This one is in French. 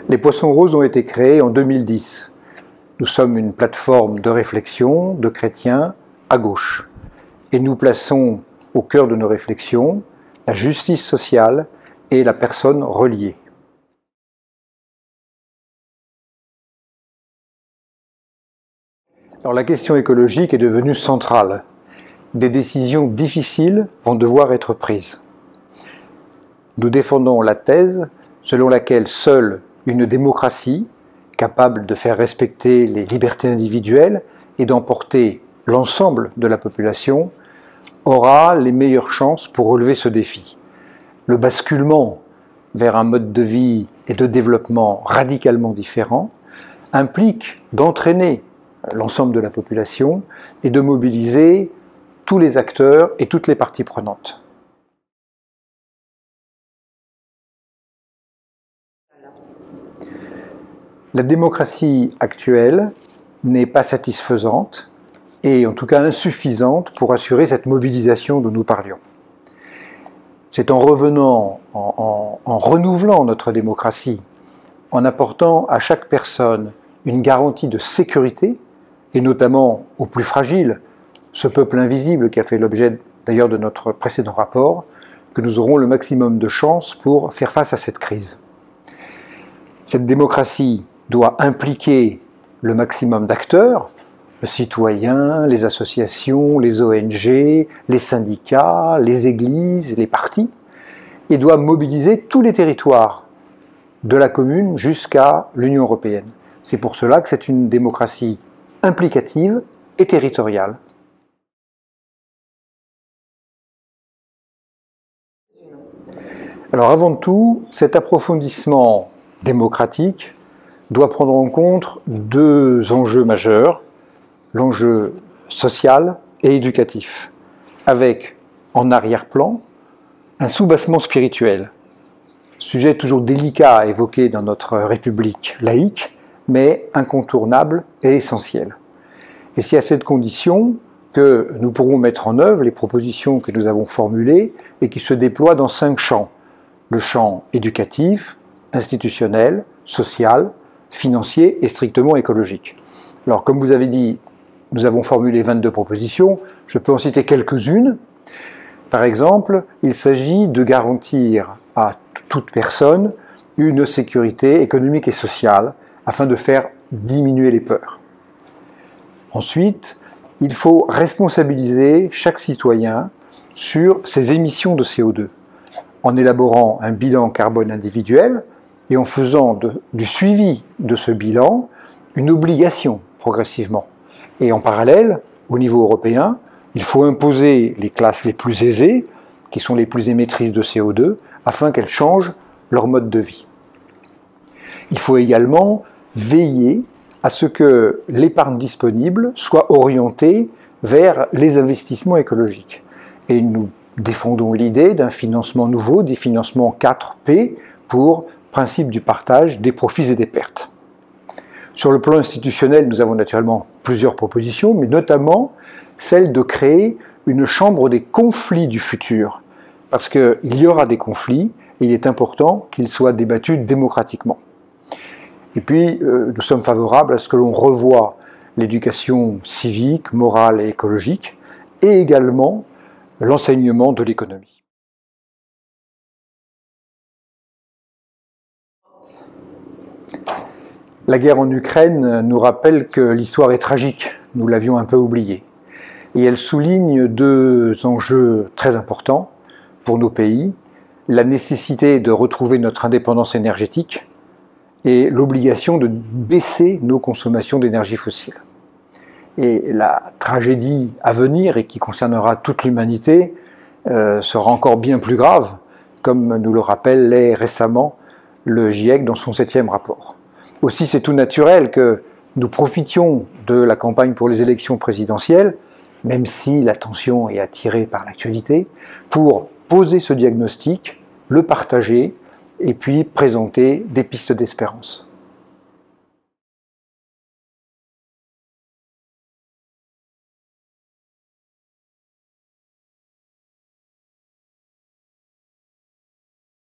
Les Poissons Roses ont été créés en 2010. Nous sommes une plateforme de réflexion de chrétiens à gauche. Et nous plaçons au cœur de nos réflexions la justice sociale et la personne reliée. Alors la question écologique est devenue centrale. Des décisions difficiles vont devoir être prises. Nous défendons la thèse selon laquelle seule une démocratie, capable de faire respecter les libertés individuelles et d'emporter l'ensemble de la population, aura les meilleures chances pour relever ce défi. Le basculement vers un mode de vie et de développement radicalement différent implique d'entraîner l'ensemble de la population et de mobiliser tous les acteurs et toutes les parties prenantes. La démocratie actuelle n'est pas satisfaisante et en tout cas insuffisante pour assurer cette mobilisation dont nous parlions. C'est en revenant, en renouvelant notre démocratie, en apportant à chaque personne une garantie de sécurité, et notamment aux plus fragiles, ce peuple invisible qui a fait l'objet d'ailleurs de notre précédent rapport, que nous aurons le maximum de chances pour faire face à cette crise. Cette démocratie doit impliquer le maximum d'acteurs, les citoyens, les associations, les ONG, les syndicats, les églises, les partis, et doit mobiliser tous les territoires, de la commune jusqu'à l'Union européenne. C'est pour cela que c'est une démocratie implicative et territoriale. Alors avant de tout, cet approfondissement démocratique doit prendre en compte deux enjeux majeurs, l'enjeu social et éducatif, avec en arrière-plan un soubassement spirituel, sujet toujours délicat à évoquer dans notre République laïque, mais incontournable et essentiel. Et c'est à cette condition que nous pourrons mettre en œuvre les propositions que nous avons formulées et qui se déploient dans 5 champs. Le champ éducatif, institutionnel, social, financier et strictement écologique. Alors, comme vous avez dit, nous avons formulé 22 propositions, je peux en citer quelques-unes. Par exemple, il s'agit de garantir à toute personne une sécurité économique et sociale afin de faire diminuer les peurs. Ensuite, il faut responsabiliser chaque citoyen sur ses émissions de CO2, en élaborant un bilan carbone individuel et en faisant du suivi de ce bilan une obligation progressivement. Et en parallèle, au niveau européen, il faut imposer les classes les plus aisées, qui sont les plus émettrices de CO2, afin qu'elles changent leur mode de vie. Il faut également veiller à ce que l'épargne disponible soit orientée vers les investissements écologiques. Et nous défendons l'idée d'un financement nouveau, des financements 4P, pour principe du partage des profits et des pertes. Sur le plan institutionnel, nous avons naturellement plusieurs propositions, mais notamment celle de créer une chambre des conflits du futur, parce qu'il y aura des conflits et il est important qu'ils soient débattus démocratiquement. Et puis, nous sommes favorables à ce que l'on revoie l'éducation civique, morale et écologique, et également l'enseignement de l'économie. La guerre en Ukraine nous rappelle que l'histoire est tragique, nous l'avions un peu oublié. Et elle souligne 2 enjeux très importants pour nos pays, la nécessité de retrouver notre indépendance énergétique et l'obligation de baisser nos consommations d'énergie fossile. Et la tragédie à venir, et qui concernera toute l'humanité, sera encore bien plus grave, comme nous le rappelle récemment le GIEC dans son 7e rapport. Aussi, c'est tout naturel que nous profitions de la campagne pour les élections présidentielles, même si l'attention est attirée par l'actualité, pour poser ce diagnostic, le partager et puis présenter des pistes d'espérance.